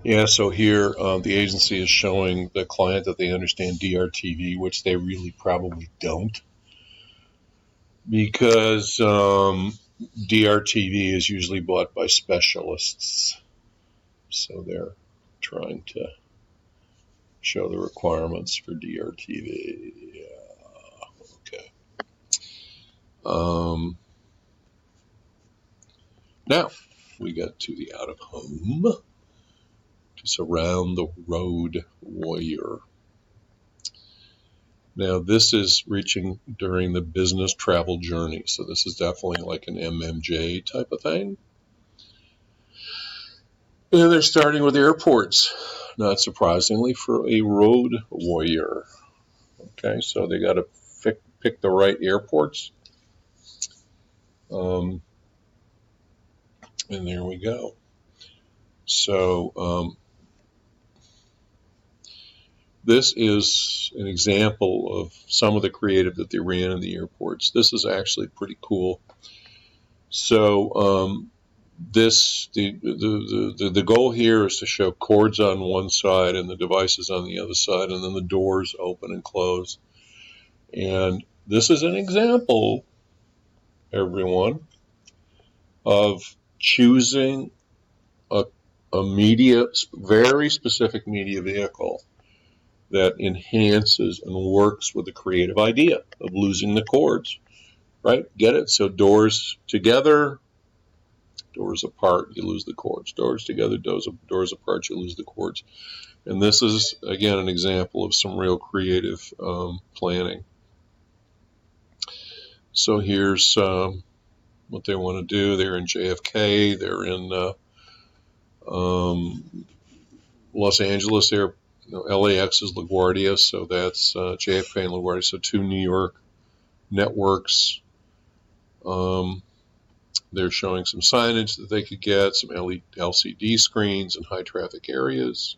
Yeah, so here the agency is showing the client that they understand DRTV, which they really probably don't, because DRTV is usually bought by specialists. So they're trying to show the requirements for DRTV. Yeah, okay. Um, Now we get to the out of home, just around the road warrior. Now, this is reaching during the business travel journey. So, this is definitely like an MMJ type of thing. And they're starting with airports, not surprisingly, for a road warrior. Okay, so they got to pick the right airports. Um, and there we go. So, this is an example of some of the creative that they ran in the airports. This is actually pretty cool. So, the goal here is to show cords on one side and the devices on the other side, and then the doors open and close. And this is an example, everyone, of choosing a, a media, very specific media vehicle that enhances and works with the creative idea of losing the cords, right? Get it? So doors together, doors apart, you lose the cords. Doors together, doors apart, you lose the cords. And this is, again, an example of some real creative planning. So here's what they want to do. They're in JFK. They're in Los Angeles. LAX is LaGuardia, so that's JFK and LaGuardia. So two New York networks. Um, they're showing some signage that they could get, some LCD screens in high traffic areas.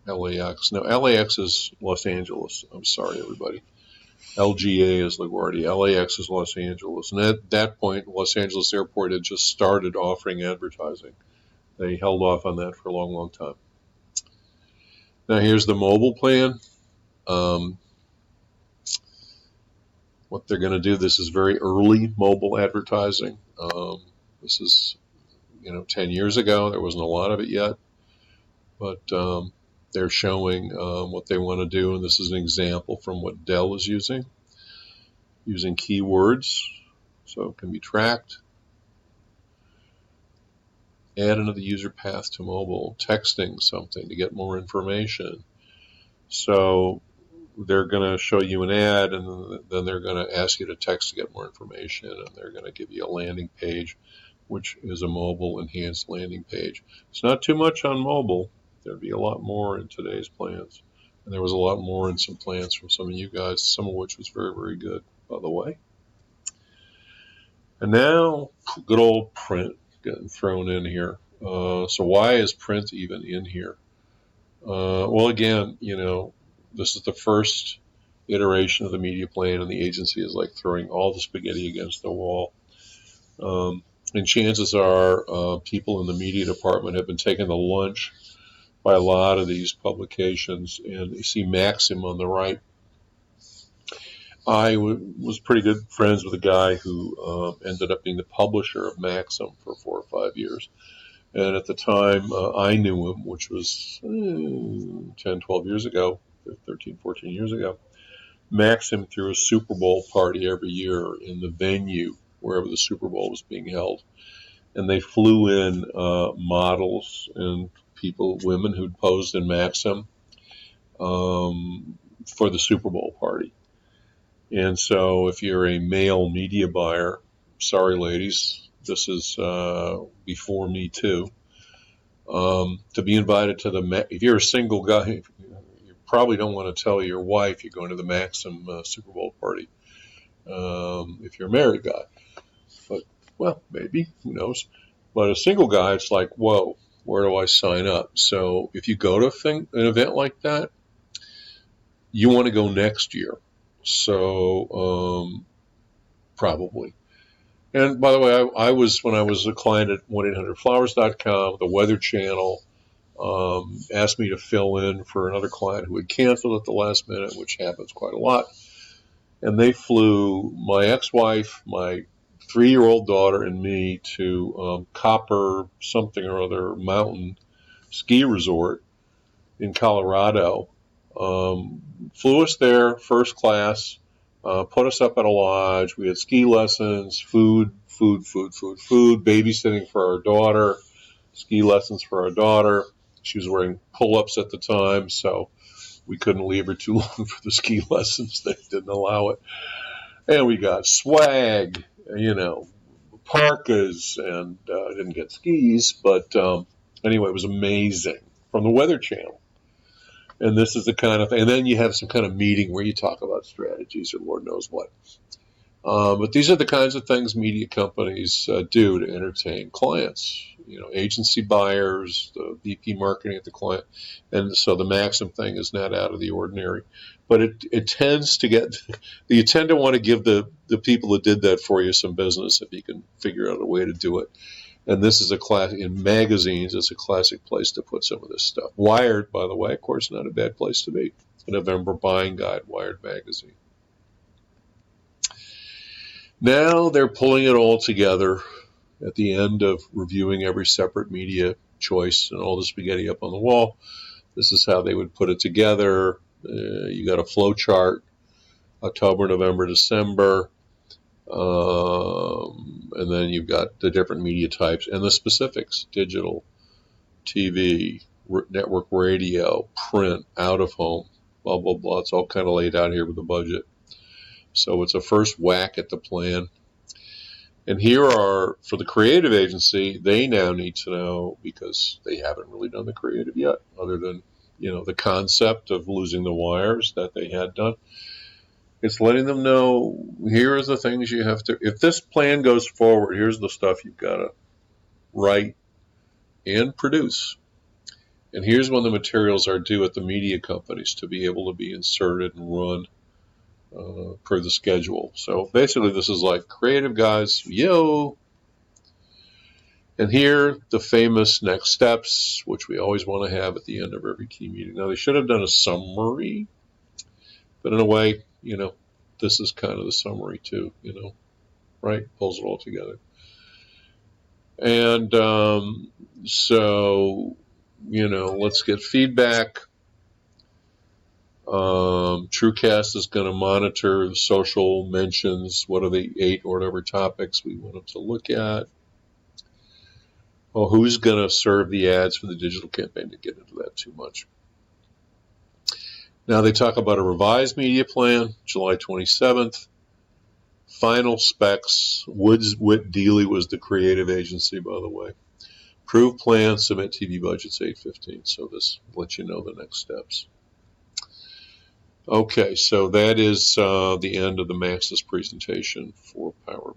LAX. No, LAX is Los Angeles. I'm sorry, everybody. LGA is LaGuardia. LAX is Los Angeles. And at that point, Los Angeles Airport had just started offering advertising. They held off on that for a long, long time. Now, here's the mobile plan. Um, what they're going to do, this is very early mobile advertising. This is, 10 years ago. There wasn't a lot of it yet. But they're showing what they want to do. And this is an example from what Dell is using keywords so it can be tracked. Add another user path to mobile, texting something to get more information. So they're going to show you an ad, and then they're going to ask you to text to get more information, and they're going to give you a landing page, which is a mobile enhanced landing page. It's not too much on mobile. There'd be a lot more in today's plans. And there was a lot more in some plans from some of you guys, some of which was very, very good, by the way. And now, good old print getting thrown in here. So why is print even in here? Well, again, this is the first iteration of the media plan, and the agency is like throwing all the spaghetti against the wall. And chances are people in the media department have been taking the lunch by a lot of these publications. And you see Maxim on the right. I was pretty good friends with a guy who ended up being the publisher of Maxim for 4 or 5 years. And at the time, I knew him, which was 10, 12 years ago, 13, 14 years ago. Maxim threw a Super Bowl party every year in the venue, wherever the Super Bowl was being held. And they flew in models and women who'd posed in Maxim for the Super Bowl party. And so if you're a male media buyer, sorry, ladies, this is before Me Too. To be invited to if you're a single guy, you probably don't want to tell your wife you're going to the Maxim Super Bowl party. If you're a married guy, but well, maybe, who knows? But a single guy, it's like, whoa, where do I sign up? So if you go to an event like that, you want to go next year. So probably. And by the way, when I was a client at 1-800-Flowers.com, the Weather Channel asked me to fill in for another client who had canceled at the last minute, which happens quite a lot. And they flew my ex-wife, my 3-year-old daughter, and me to Copper something or other mountain ski resort in Colorado. Flew us there first class, put us up at a lodge. We had ski lessons, food, babysitting for our daughter, ski lessons for our daughter. She was wearing pull-ups at the time, so we couldn't leave her too long for the ski lessons. They didn't allow it. And we got swag, parkas, and didn't get skis, but anyway, it was amazing from the Weather Channel. And this is the kind of thing. And then you have some kind of meeting where you talk about strategies or Lord knows what. But these are the kinds of things media companies do to entertain clients. Agency buyers, the VP marketing at the client. And so the Maxim thing is not out of the ordinary. But it tends to get, you tend to want to give the people that did that for you some business if you can figure out a way to do it. And this is a class in magazines. It's a classic place to put some of this stuff. Wired, by the way, of course, not a bad place to be. The November Buying Guide, Wired magazine. Now they're pulling it all together at the end of reviewing every separate media choice and all the spaghetti up on the wall. This is how they would put it together. You got a flow chart, October, November, December. And then you've got the different media types and the specifics: digital, TV, network radio, print, out of home, blah, blah, blah. It's all kind of laid out here with the budget. So it's a first whack at the plan. And here are, for the creative agency, they now need to know, because they haven't really done the creative yet, other than, the concept of losing the wires that they had done. It's letting them know, here are the things you have to, if this plan goes forward, here's the stuff you've got to write and produce. And here's when the materials are due at the media companies to be able to be inserted and run per the schedule. So basically this is like, creative guys, yo. And here, the famous next steps, which we always want to have at the end of every key meeting. Now, they should have done a summary, but in a way, this is kind of the summary too, right? Pulls it all together. And so, let's get feedback. TrueCast is going to monitor the social mentions. What are the 8 or whatever topics we want them to look at? Well, who's going to serve the ads for the digital campaign? To get into that too much. Now they talk about a revised media plan, July 27th. Final specs. Woods Witt Dealey was the creative agency, by the way. Approved plan, submit TV budgets 8/15. So this lets you know the next steps. Okay, so that is the end of the Maxis presentation for PowerPoint.